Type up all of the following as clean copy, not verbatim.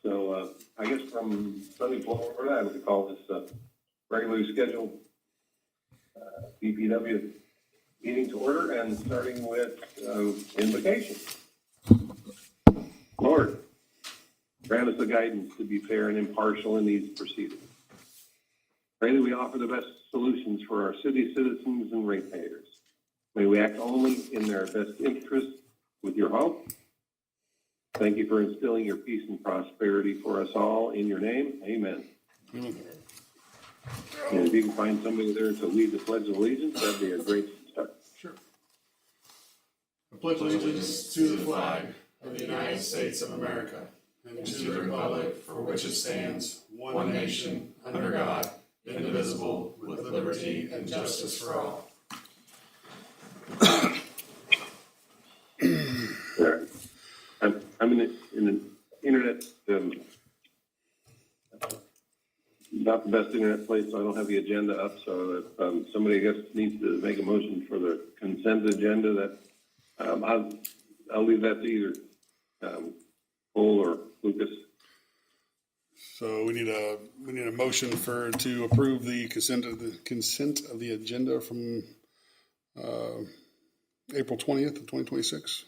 So I guess from sunny Florida, I would call this regularly scheduled BPW meeting to order, and starting with invocation. Lord, grant us the guidance to be fair and impartial in these proceedings. Pray that we offer the best solutions for our city citizens and ratepayers. May we act only in their best interest with your help. Thank you for instilling your peace and prosperity for us all. In your name, amen. And if you can find somebody there to lead the Pledge of Allegiance, that'd be a great start. Sure. I pledge allegiance to the flag of the United States of America and to the republic for which it stands, one nation, under God, indivisible, with liberty and justice for all. I'm in an internet, not the best internet place, so I don't have the agenda up. So if somebody, I guess, needs to make a motion for the consent agenda, that I'll leave that to either Cole or Lucas. So we need a motion to approve the consent of the agenda from April 20th of 2026.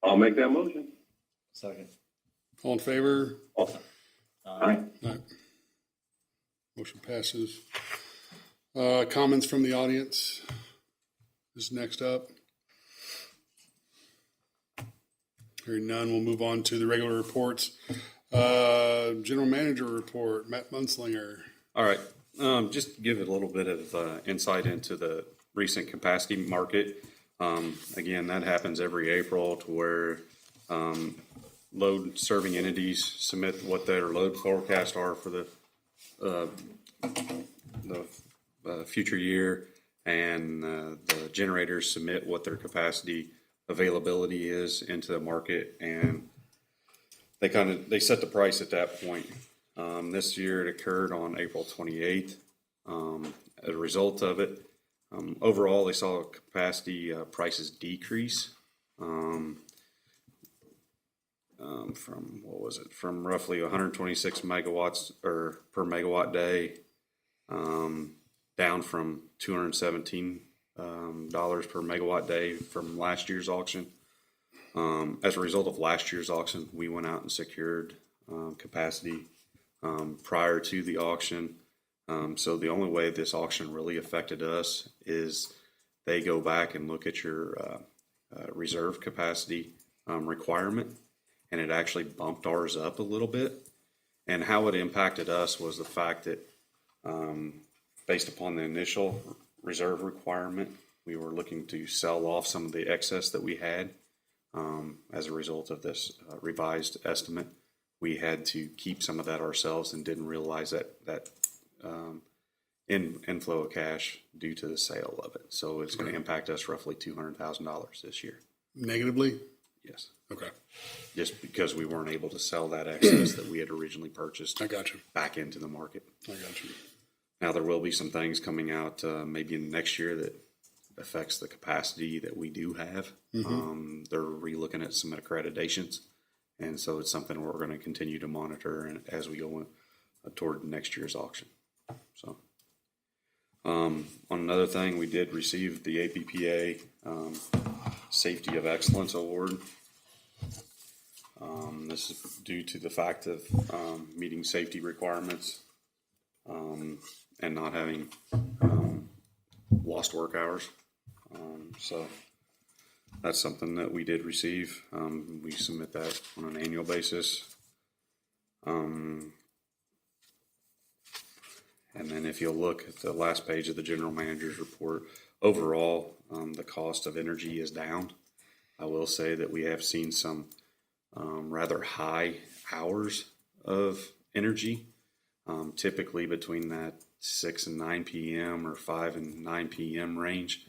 I'll make that motion. Second. All in favor? Aye. Aye. Motion passes. Comments from the audience is next up. Hearing none, we'll move on to the regular reports. General Manager report, Matt Munslinger. All right. Just to give it a little bit of insight into the recent capacity market. Again, that happens every April, to where load serving entities submit what their load forecasts are for the future year, and the generators submit what their capacity availability is into the market, and they set the price at that point. This year it occurred on April 28th. As a result of it, overall they saw capacity prices decrease from roughly 126 megawatts or per megawatt day, down from $217 per megawatt day from last year's auction. As a result of last year's auction, we went out and secured capacity prior to the auction. So the only way this auction really affected us is they go back and look at your reserve capacity requirement, and it actually bumped ours up a little bit. And how it impacted us was the fact that based upon the initial reserve requirement, we were looking to sell off some of the excess that we had. As a result of this revised estimate, we had to keep some of that ourselves and didn't realize that inflow of cash due to the sale of it. So it's going to impact us roughly $200,000 this year. Negatively? Yes. Okay. Just because we weren't able to sell that excess that we had originally purchased. I got you. Back into the market. I got you. Now there will be some things coming out maybe in next year that affects the capacity that we do have. Mm-hmm. They're relooking at some accreditations, and so it's something we're going to continue to monitor and as we go toward next year's auction. So on another thing, we did receive the APPA Safety of Excellence Award. This is due to the fact of meeting safety requirements and not having lost work hours. So that's something that we did receive. We submit that on an annual basis. And then if you'll look at the last page of the general manager's report, overall, the cost of energy is down. I will say that we have seen some rather high hours of energy, typically between that 6 and 9 p.m. or 5 and 9 p.m. range,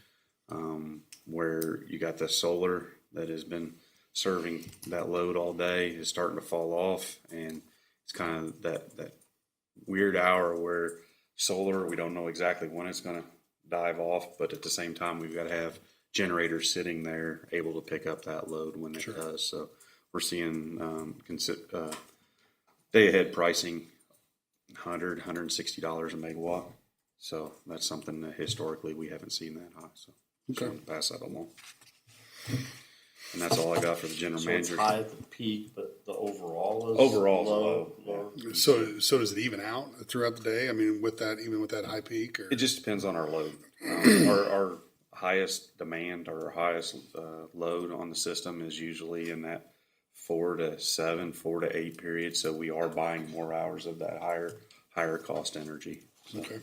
where you got the solar that has been serving that load all day is starting to fall off, and it's kind of that weird hour where solar, we don't know exactly when it's going to dive off, but at the same time we've got to have generators sitting there able to pick up that load when it does. So we're seeing day ahead pricing $160 a megawatt. So that's something that historically we haven't seen that high. So just Okay. wanted to pass that along. And that's all I got for the general So it's manager. high at the peak, but the overall is Overall is low. low. So does it even out throughout the day? I mean, even with that high peak, or It just depends on our load. Our highest demand or our highest load on the system is usually in that 4 to 7, 4 to 8 period. So we are buying more hours of that higher cost energy. So, okay.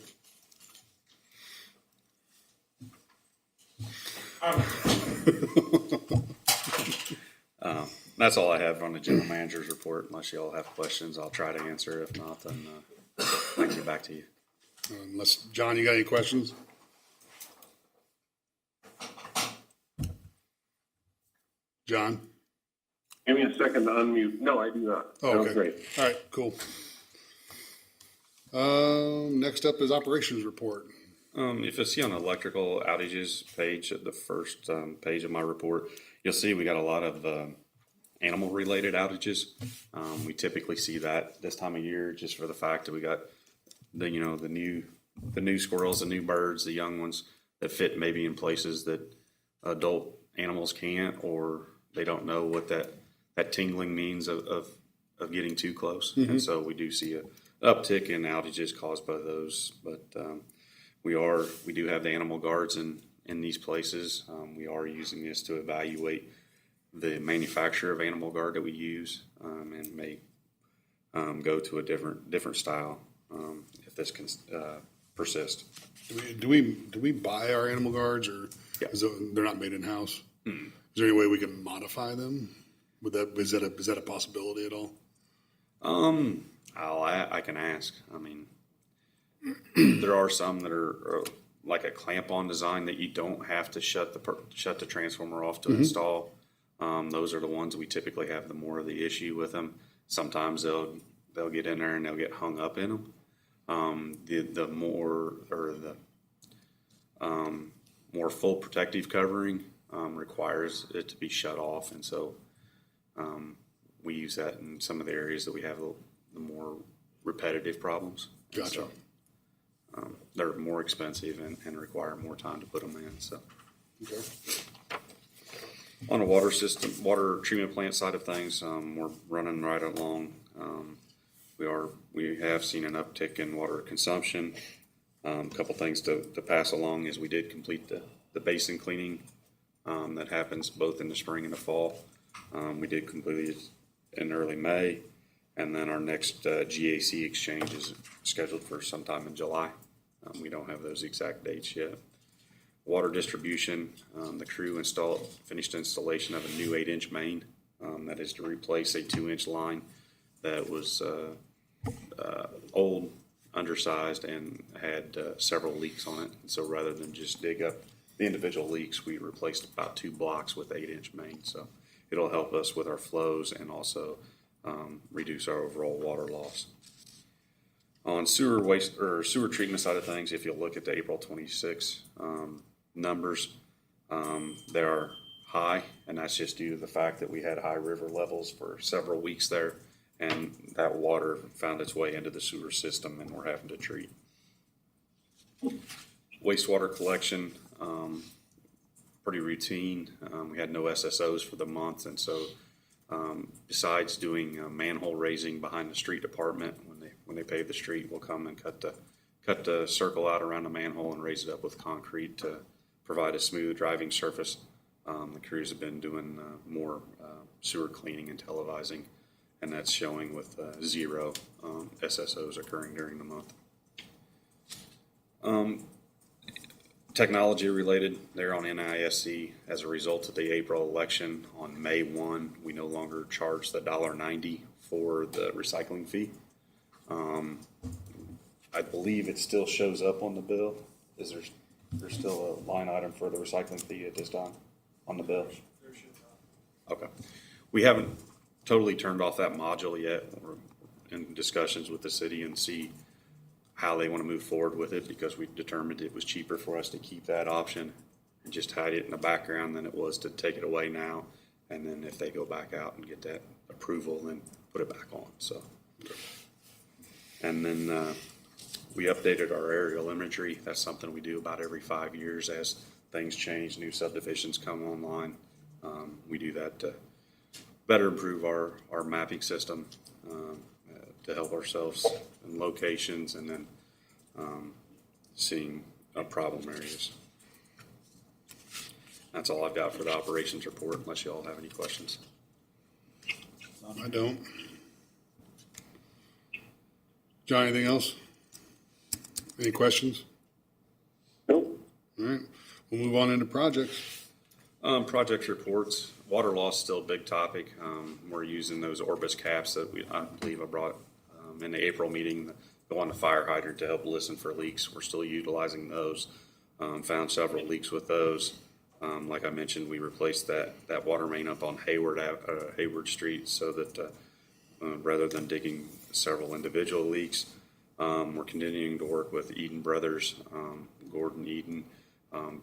that's all I have on the general manager's report. Unless you all have questions, I'll try to answer. If not, then I can get back to you. Unless John, you got any questions? John? Give me a second to unmute. No, I do not. Oh, Sounds okay. great. All right, cool. Next up is operations report. If you see on the electrical outages page at the first page of my report, you'll see we got a lot of animal related outages. We typically see that this time of year just for the fact that we got the new squirrels, the new birds, the young ones that fit maybe in places that adult animals can't, or they don't know what that tingling means of getting too close. Mm-hmm. And so we do see an uptick in outages caused by those, but we do have the animal guards in these places. We are using this to evaluate the manufacturer of animal guard that we use, and may go to a different style if this can persist. Do we buy our animal guards, or Yeah. they're not made in house? Mm-hmm. Is there any way we can modify them? Is that a possibility at all? I can ask. I mean, there are some that are like a clamp-on design that you don't have to shut the transformer off to install. Those are the ones we typically have the more of the issue with them. Sometimes they'll get in there and they'll get hung up in them. The more full protective covering requires it to be shut off, and so we use that in some of the areas that we have the more repetitive problems. Gotcha. So, they're more expensive and require more time to put them in. So, Okay. on the water treatment plant side of things, we're running right along. We have seen an uptick in water consumption. A couple things to pass along is we did complete the basin cleaning that happens both in the spring and the fall. We did complete it in early May, and then our next GAC exchange is scheduled for sometime in July. We don't have those exact dates yet. Water distribution, the crew finished installation of a new 8-inch main that is to replace a 2-inch line that was old, undersized, and had several leaks on it. And so rather than just dig up the individual leaks, we replaced about 2 blocks with 8-inch main. So it'll help us with our flows and also reduce our overall water loss. On sewer treatment side of things, if you look at the April 26 numbers, they are high, and that's just due to the fact that we had high river levels for several weeks there, and that water found its way into the sewer system, and we're having to treat. Wastewater collection, pretty routine. We had no SSOs for the month, and so besides doing manhole raising behind the street department, when they pave the street, we'll come and cut the circle out around the manhole and raise it up with concrete to provide a smooth driving surface. The crews have been doing more sewer cleaning and televising, and that's showing with 0 SSOs occurring during the month. Technology related, they're on NISC as a result of the April election. On May 1, we no longer charge the $1.90 for the recycling fee. I believe it still shows up on the bill. Is there's still a line item for the recycling fee at this time on the bill? Okay. We haven't totally turned off that module yet. We're in discussions with the city and see how they want to move forward with it, because we determined it was cheaper for us to keep that option and just hide it in the background than it was to take it away now And then if they go back out and get that approval, then put it back on, so. And then, we updated our aerial imagery. That's something we do about every 5 years as things change, new subdivisions come online. We do that to better improve our mapping system, to help ourselves in locations and then, seeing problem areas. That's all I've got for the operations report, unless you all have any questions. I don't. John, anything else? Any questions? Nope. All right, we'll move on into projects. Project reports. Water loss is still a big topic. We're using those Orbis caps that I believe I brought in the April meeting that go on the fire hydrant to help listen for leaks. We're still utilizing those. Found several leaks with those. Like I mentioned, we replaced that water main up on Hayward Street so that rather than digging several individual leaks, we're continuing to work with Eden Brothers, Gordon Eden,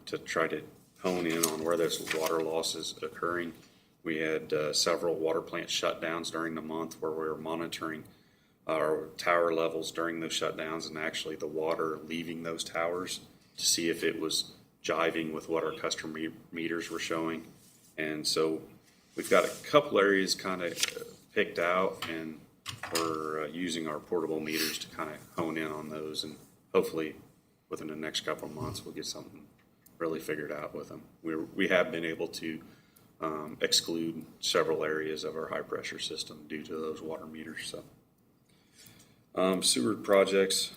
to try to hone in on where this water loss is occurring. We had several water plant shutdowns during the month where we were monitoring our tower levels during those shutdowns and actually the water leaving those towers to see if it was jiving with what our customer meters were showing. And so we've got a couple areas kind of picked out, and we're using our portable meters to kind of hone in on those, and hopefully within the next couple of months we'll get something really figured out with them. We have been able to exclude several areas of our high pressure system due to those water meters. So sewer projects,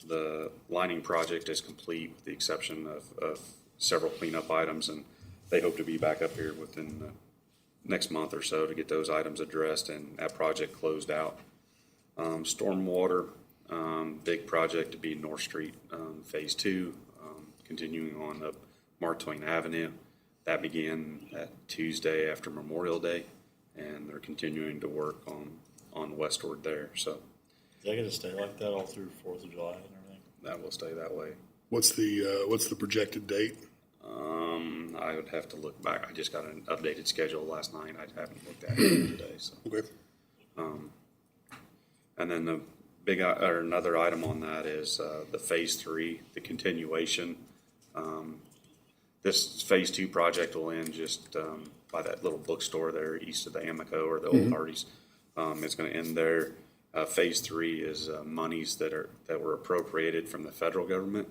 the lining project is complete with the exception of several cleanup items, and they hope to be back up here within the next month or so to get those items addressed and that project closed out. Stormwater, big project to be North Street, phase 2, continuing on up Mark Twain Avenue. That began that Tuesday after Memorial Day, and they're continuing to work on westward there. So Is that going to stay like that all through 4th of July and everything? that will stay that way. What's the projected date? I would have to look back. I just got an updated schedule last night. I haven't looked at it today. So. Okay. And then the big or another item on that is the phase 3, the continuation. This phase 2 project will end just by that little bookstore there east of the Amico or the Old Hardee's. It's going to end there. Phase 3 is monies that were appropriated from the federal government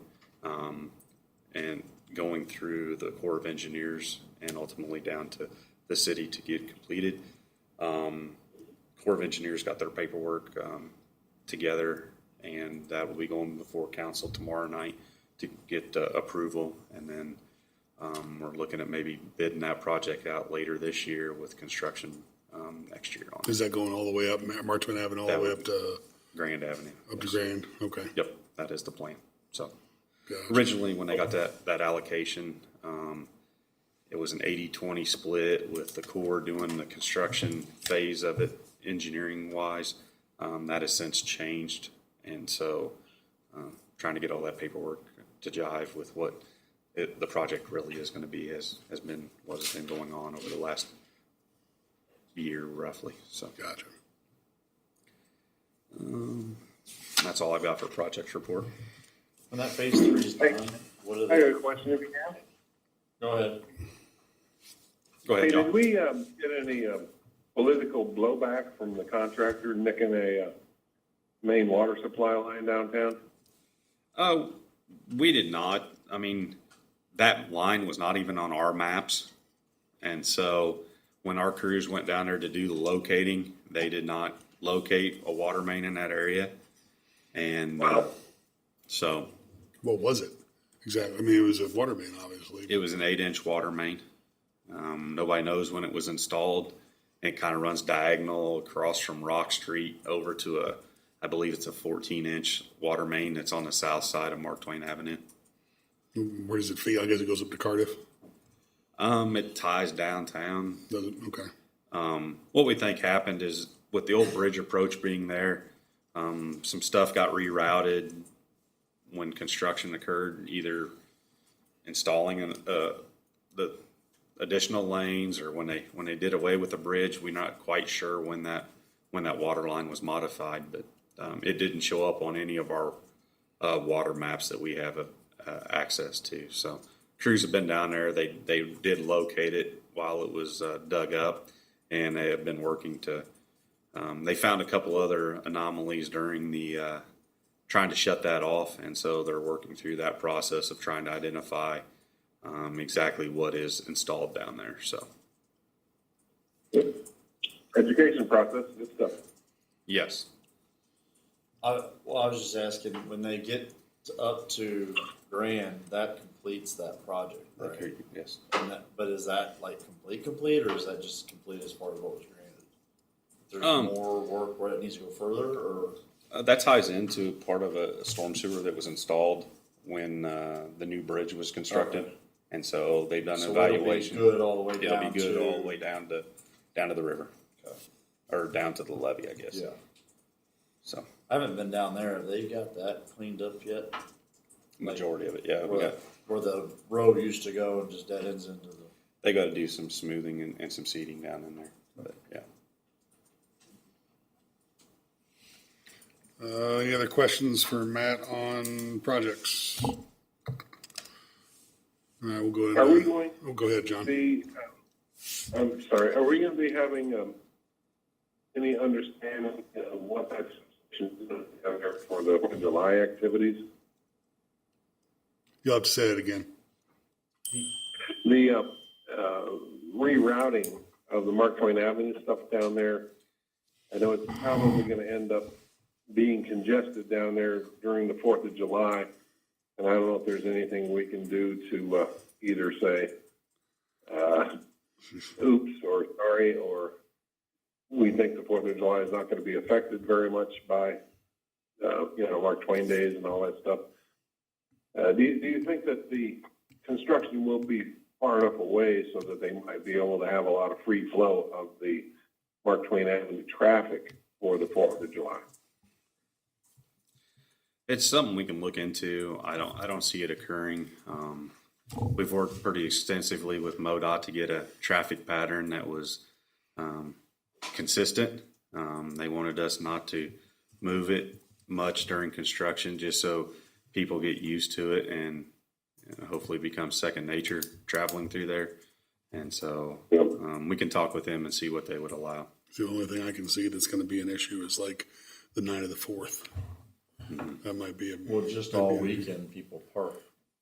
and going through the Corps of Engineers and ultimately down to the city to get completed. Corps of Engineers got their paperwork together, and that will be going before council tomorrow night to get approval, and then we're looking at maybe bidding that project out later this year with construction next year on it. Is that going all the way up Mark Twain Avenue, all the way up to Grand Avenue. Grand? Okay. Yep, that is the plan. So Gotcha. originally when they got that allocation, it was an 80-20 split with the Corps doing the construction phase of it engineering wise. That has since changed, and so trying to get all that paperwork to jive with what the project really is going to be has been what has been going on over the last year roughly. So Gotcha. that's all I've got for projects report. When that phase 3 is done, what are I got they? a question if you can. Go ahead. Go Hey, ahead, did John. we get any political blowback from the contractor nicking a main water supply line downtown? We did not. I mean, that line was not even on our maps. And so when our crews went down there to do the locating, they did not locate a water main in that area. And Wow. so What was it exactly? I mean, it was a water main, obviously. it was an 8-inch water main. Nobody knows when it was installed. It kind of runs diagonal across from Rock Street over to I believe it's a 14-inch water main that's on the south side of Mark Twain Avenue. Where does it feed? I guess it goes up to Cardiff. It ties downtown. Does it? Okay. What we think happened is with the old bridge approach being there, some stuff got rerouted when construction occurred, either installing additional lanes, or when they did away with the bridge, we're not quite sure when that water line was modified, but it didn't show up on any of our water maps that we have access to. So crews have been down there. They did locate it while it was dug up, and they have been working to. They found a couple other anomalies during the trying to shut that off, and so they're working through that process of trying to identify exactly what is installed down there. So, Education process, good stuff. yes, I was just asking, when they get up to Grand, that completes that project, right? okay, yes. But is that like complete, or is that just complete as far as what was granted? There's more work where it needs to go further, or? That ties into part of a storm sewer that was installed when the new bridge was constructed, Okay. and so they've done So evaluation. it'll be good all the way It'll down be good to, all the way down to the river, Okay. or down to the levee, I guess. Yeah. So I haven't been down there. Have they got that cleaned up yet? majority of it, yeah. We got Where the road used to go and just dead ends into the. they got to do some smoothing and some seeding down in there, but yeah. Any other questions for Matt on projects? All right, we'll go ahead. Are we going Oh, go ahead, John. to be, I'm sorry, are we going to be having any understanding of what that is there for the July activities? You'll have to say it again. The rerouting of the Mark Twain Avenue stuff down there, I know it's probably going to end up being congested down there during the 4th of July, and I don't know if there's anything we can do to either say, oops, or sorry, or we think the 4th of July is not going to be affected very much by, Mark Twain days and all that stuff. Do you think that the construction will be far enough away so that they might be able to have a lot of free flow of the Mark Twain Avenue traffic for the 4th of July? It's something we can look into. I don't see it occurring. We've worked pretty extensively with MoDOT to get a traffic pattern that was consistent. They wanted us not to move it much during construction, just so people get used to it and hopefully become second nature traveling through there. And so we can talk with them and see what they would allow. The only thing I can see that's going to be an issue is like the night of the 4th. That might be Well, just all weekend people park.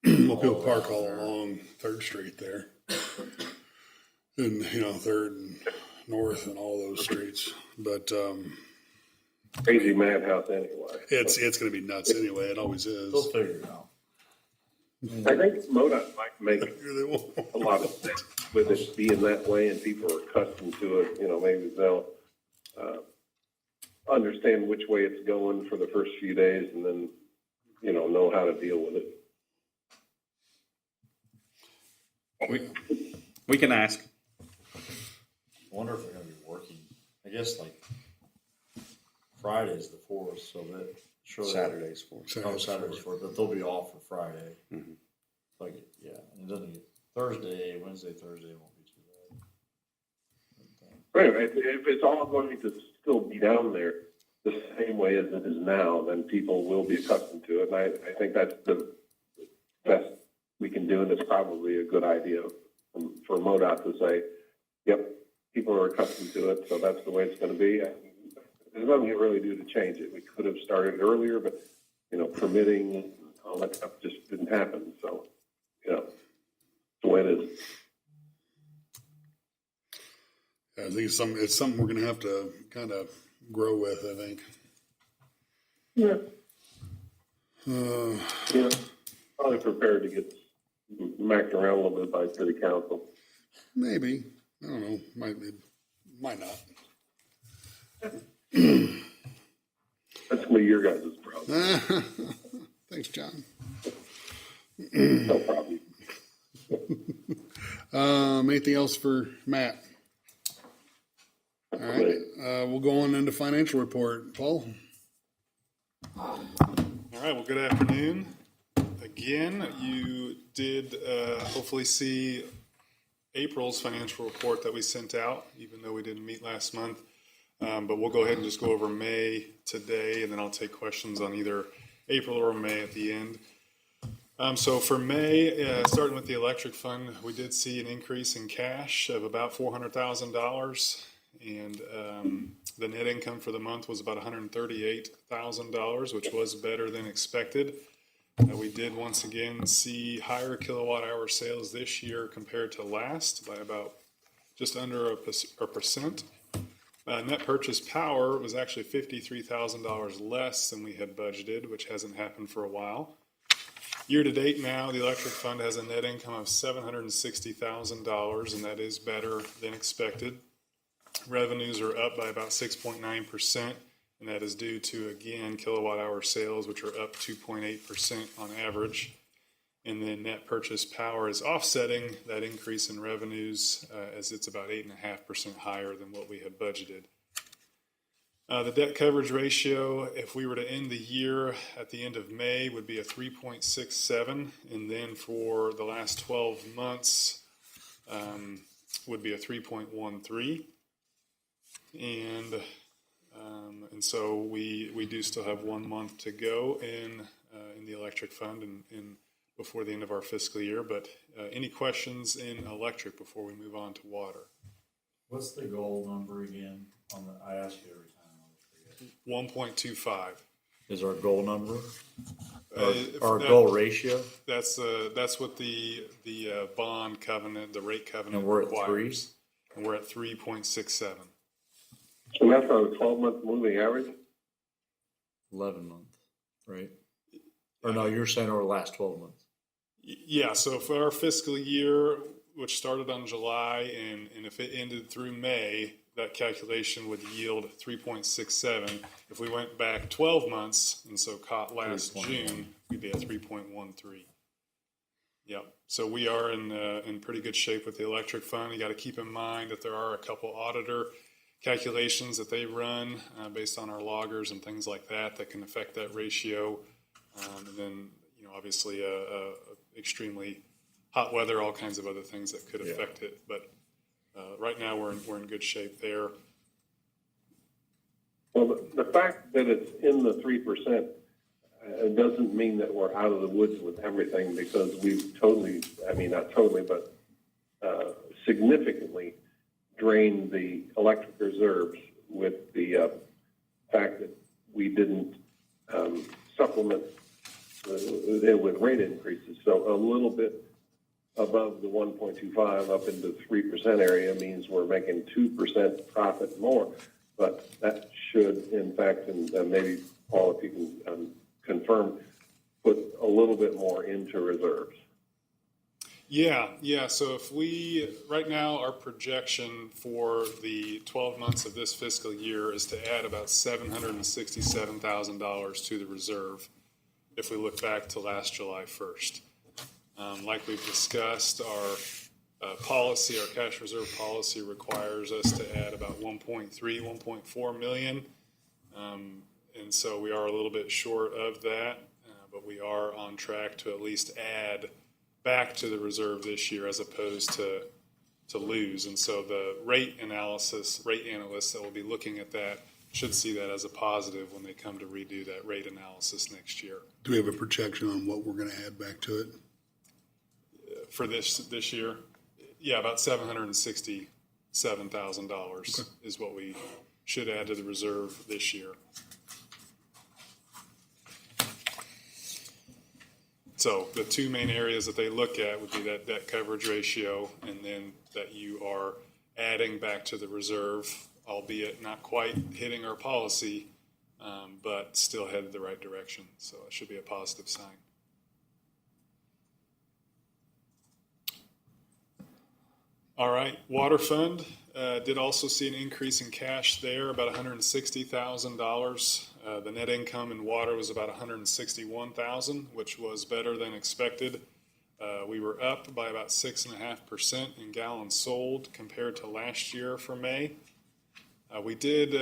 well, people park all along 3rd Street there. And, 3rd and North and all those streets. But Crazy madhouse anyway. it's going to be nuts anyway. It always is. They'll figure it out. I think MoDOT might make a lot of sense with it being that way and people are accustomed to it. Maybe they'll understand which way it's going for the first few days and then, know how to deal with it. We can ask. I wonder if they're going to be working. I guess like Friday's the 4th, so that surely Saturday's for. Saturday's 4th, but they'll be off for Friday. Mm-hmm. Like and it doesn't get Thursday, Wednesday, Thursday won't be too bad. But anyway, if it's all going to still be down there the same way as it is now, then people will be accustomed to it. And I think that's the best we can do, and it's probably a good idea for MoDOT to say, yep, people are accustomed to it, so that's the way it's going to be. There's nothing you really do to change it. We could have started earlier, but, permitting and all that stuff just didn't happen. So, it's the way it is. I think it's something we're going to have to kind of grow with, I think. Yeah. Probably prepared to get smacked around a little bit by city council. Maybe. I don't know. Might not. That's gonna be your guys' problem. Thanks, John. No problem. Anything else for Matt? All right. We'll go on into financial report. Paul? All right, well, good afternoon. Again, you did hopefully see April's financial report that we sent out, even though we didn't meet last month. But we'll go ahead and just go over May today, and then I'll take questions on either April or May at the end. So for May, starting with the electric fund, we did see an increase in cash of about $400,000, and the net income for the month was about $138,000, which was better than expected. We did once again see higher kilowatt hour sales this year compared to last by about just under a percent. Net purchase power was actually $53,000 less than we had budgeted, which hasn't happened for a while. Year to date now, the electric fund has a net income of $760,000, and that is better than expected. Revenues are up by about 6.9%, and that is due to, again, kilowatt hour sales, which are up 2.8% on average. And then net purchase power is offsetting that increase in revenues as it's about 8.5% higher than what we had budgeted. The debt coverage ratio, if we were to end the year at the end of May, would be a 3.67, and then for the last 12 months would be a 3.13. And so we do still have 1 month to go in the electric fund and before the end of our fiscal year. But any questions in electric before we move on to water? What's the goal number again? I ask you every time. 1.25 Is our goal number? Our that- goal ratio? That's what the bond covenant, the rate covenant And we're at requires. And we're at 3.67. So that's on a 12-month moving average? 11 month, right? Or no, you're saying over the last 12 months. Yeah, so for our fiscal year, which started on July, and if it ended through May, that calculation would yield 3.67. If we went back 12 months, and so caught last 3.1. June, we'd be at 3.13. Yep. So we are in pretty good shape with the electric fund. You got to keep in mind that there are a couple auditor calculations that they run based on our loggers and things like that can affect that ratio. And then, obviously, extremely hot weather, all kinds of other things that could affect it. But right now, we're in good shape there. Well, the fact that it's in the 3% doesn't mean that we're out of the woods with everything, because we've not totally, but significantly drained the electric reserves with the fact that we didn't supplement with rate increases. So a little bit above the 1.25 up into the 3% area means we're making 2% profit more. But that should, in fact, and maybe Paul, if you can confirm, put a little bit more into reserves. Yeah. So right now, our projection for the 12 months of this fiscal year is to add about $767,000 to the reserve if we look back to last July 1st. Like we've discussed, our policy, our cash reserve policy, requires us to add about 1.4 million. And so we are a little bit short of that, but we are on track to at least add back to the reserve this year as opposed to lose. And so the rate analysts that will be looking at that should see that as a positive when they come to redo that rate analysis next year. Do we have a projection on what we're going to add back to it? For this year, yeah, about $767,000 is what we should add to the reserve this year. So the two main areas that they look at would be that debt coverage ratio, and then that you are adding back to the reserve, albeit not quite hitting our policy, but still headed the right direction. So it should be a positive sign. All right, water fund did also see an increase in cash there, about $160,000. The net income in water was about $161,000, which was better than expected. We were up by about 6.5% in gallons sold compared to last year for May. We did,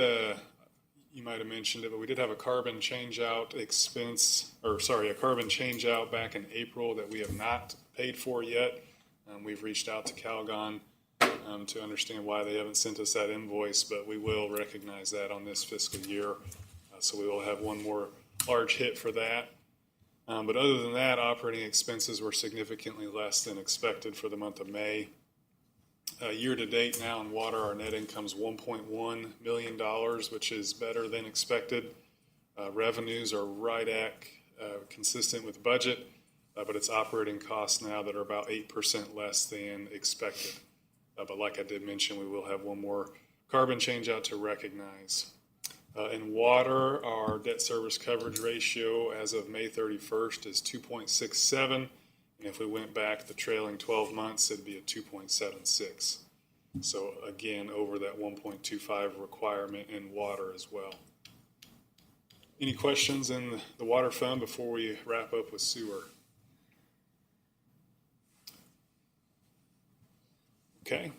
you might have mentioned it, but we did have a carbon changeout a carbon changeout back in April that we have not paid for yet. We've reached out to Calgon to understand why they haven't sent us that invoice, but we will recognize that on this fiscal year. So we will have one more large hit for that. But other than that, operating expenses were significantly less than expected for the month of May. Year to date now in water, our net income is $1.1 million, which is better than expected. Revenues are right at consistent with budget, but it's operating costs now that are about 8% less than expected. But like I did mention, we will have one more carbon change out to recognize. In water, our debt service coverage ratio as of May 31st is 2.67. And if we went back the trailing 12 months, it'd be a 2.76. So again, over that 1.25 requirement in water as well. Any questions in the water fund before we wrap up with sewer? Okay.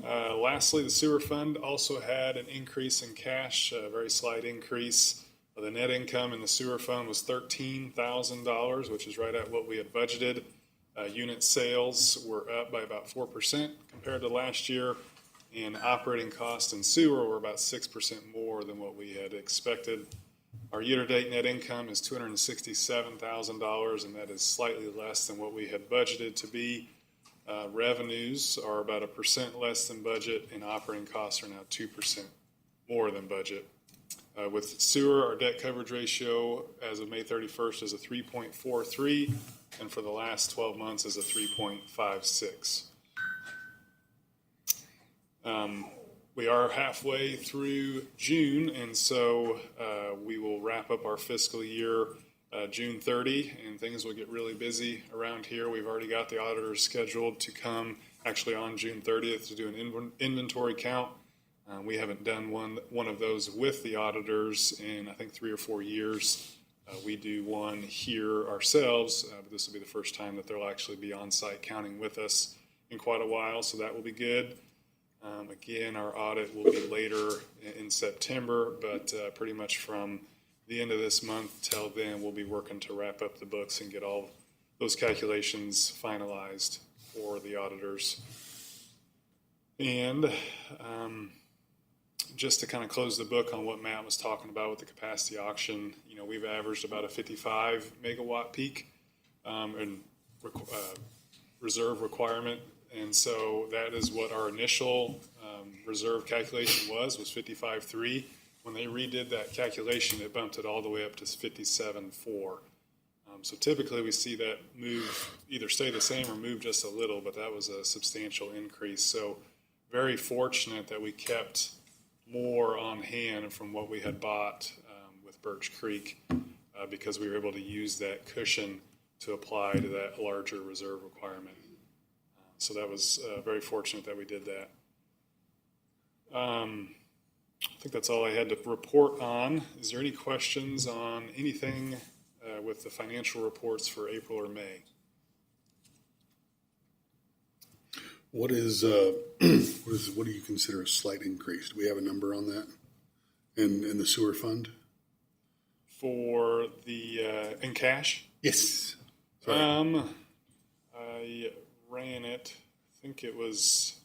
Lastly, the sewer fund also had an increase in cash, a very slight increase. The net income in the sewer fund was $13,000, which is right at what we had budgeted. Unit sales were up by about 4% compared to last year, and operating costs in sewer were about 6% more than what we had expected. Our year-to-date net income is $267,000, and that is slightly less than what we had budgeted to be. Revenues are about 1% less than budget, and operating costs are now 2% more than budget. With sewer, our debt coverage ratio as of May 31st is a 3.43, and for the last 12 months is a 3.56. We are halfway through June, and so we will wrap up our fiscal year June 30, and things will get really busy around here. We've already got the auditors scheduled to come actually on June 30th to do an inventory count. We haven't done one of those with the auditors in, I think, 3 or 4 years. We do one here ourselves, but this will be the first time that they'll actually be on site counting with us in quite a while, so that will be good. Again, our audit will be later in September, but pretty much from the end of this month till then, we'll be working to wrap up the books and get all those calculations finalized for the auditors. And just to kind of close the book on what Matt was talking about with the capacity auction, you know, we've averaged about a 55 megawatt peak and reserve requirement. And so that is what our initial reserve calculation was 55.3. When they redid that calculation, it bumped it all the way up to 57.4. So typically we see that move, either stay the same or move just a little, but that was a substantial increase. So very fortunate that we kept more on hand from what we had bought with Birch Creek because we were able to use that cushion to apply to that larger reserve requirement. So that was very fortunate that we did that. I think that's all I had to report on. Is there any questions on anything with the financial reports for April or May? What do you consider a slight increase? Do we have a number on that in the sewer fund? For the in cash? Yes. I ran it. I think it was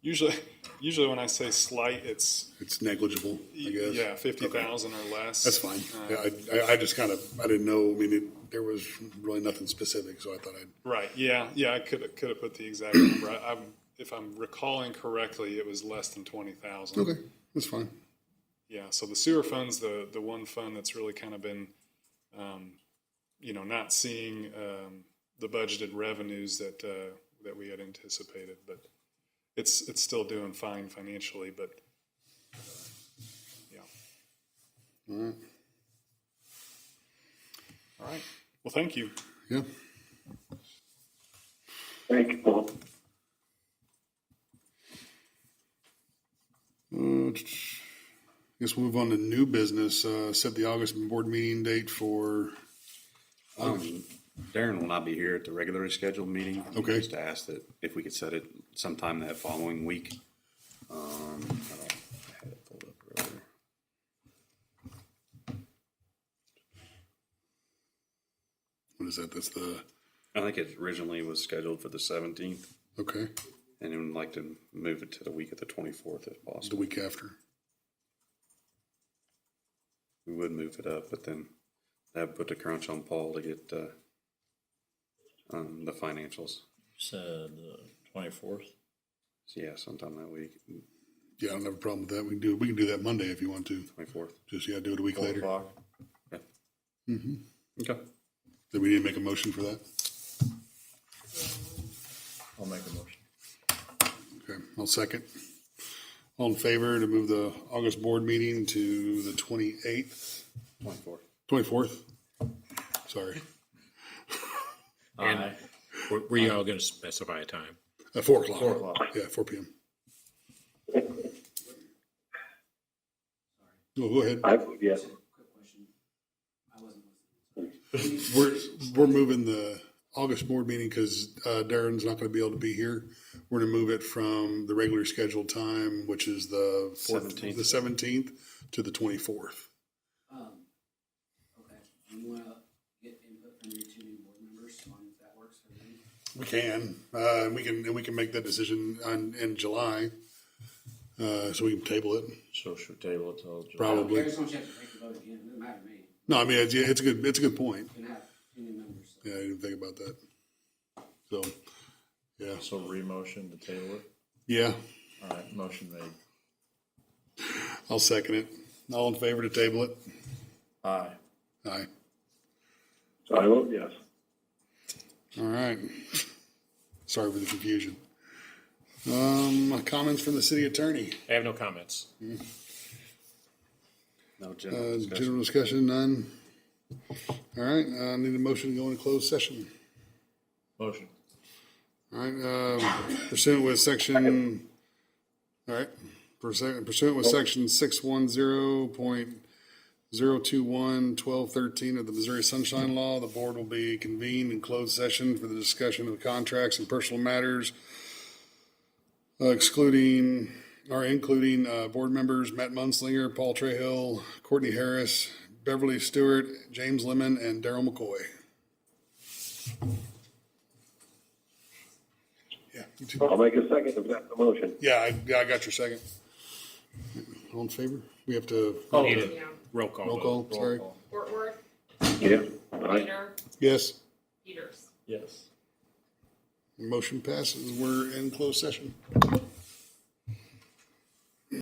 usually when I say slight, it's negligible, I guess. Yeah, 50,000 or less. That's fine. Yeah, I just kind of, I didn't know. I mean, there was really nothing specific, so I thought I'd. Right. Yeah. I could have put the exact number. If I'm recalling correctly, it was less than 20,000. Okay, that's fine. Yeah. So the sewer fund's the one fund that's really kind of been, not seeing the budgeted revenues that we had anticipated, but it's still doing fine financially. But yeah. All right. All right. Well, thank you. Yeah. Thank you, Paul. Guess we'll move on to new business. Set the August board meeting date for. Darren will not be here at the regularly scheduled meeting. Okay. Just asked that if we could set it sometime that following week. I had it pulled up earlier. What is that? That's the I think it originally was scheduled for the 17th, Okay, and then we'd like to move it to the week of the 24th if the possible. week after. We would move it up, but then that would put the crunch on Paul to get the financials. Said the 24th. So yeah, sometime that week, Yeah, I don't have a problem with that. We can do that Monday if you want to. 24th. Just, yeah, do it a week 4 later. o'clock. Okay. Do we need to make a motion for that? I'll make a motion. Okay, I'll second. All in favor to move the August board meeting to the 28th, 24th. 24th? Sorry, Aye. Were you all going to specify a time? 4 o'clock. 4 o'clock. Yeah, 4 p.m. Oh, go ahead. I vote yes. Quick question. I wasn't listening. We're moving the August board meeting because Darren's not going to be able to be here. We're going to move it from the regular scheduled time, which is the 17th. the 17th to the 24th. Okay. You want to get input from your 2 new board members on if that works for them? We can, and we can make that decision in July, so we can table it. So should we table it till July? Probably. I just want you to have to take the vote again. It doesn't matter to me. No, I mean it's a good point. You can have 2 new members. So. Yeah, I didn't think about that. So, yeah, So re-motion to table it? yeah, All right, motion made. I'll second it. All in favor to table it? Aye. Aye. So I vote yes. All right. Sorry for the confusion. Comments from the city attorney? I have no comments. No general discussion. General discussion, none. All right, need a motion to go into closed session. Motion. All right, pursuant with section, all right, pursuant with section 610.021.1213 of the Missouri Sunshine Law, the board will be convened in closed session for the discussion of contracts and personal matters, including board members Matt Munslinger, Paul Trehill, Courtney Harris, Beverly Stewart, James Lemon, and Daryl McCoy. Yeah, you too. I'll make a second if that's the motion. Yeah, I got your second. All in favor? We have to, Need a Yeah. roll call. roll vote. call, sorry. Wortworth, Yeah. Aye. Peter, Yes, Peters. Yes. motion passes. We're in closed session.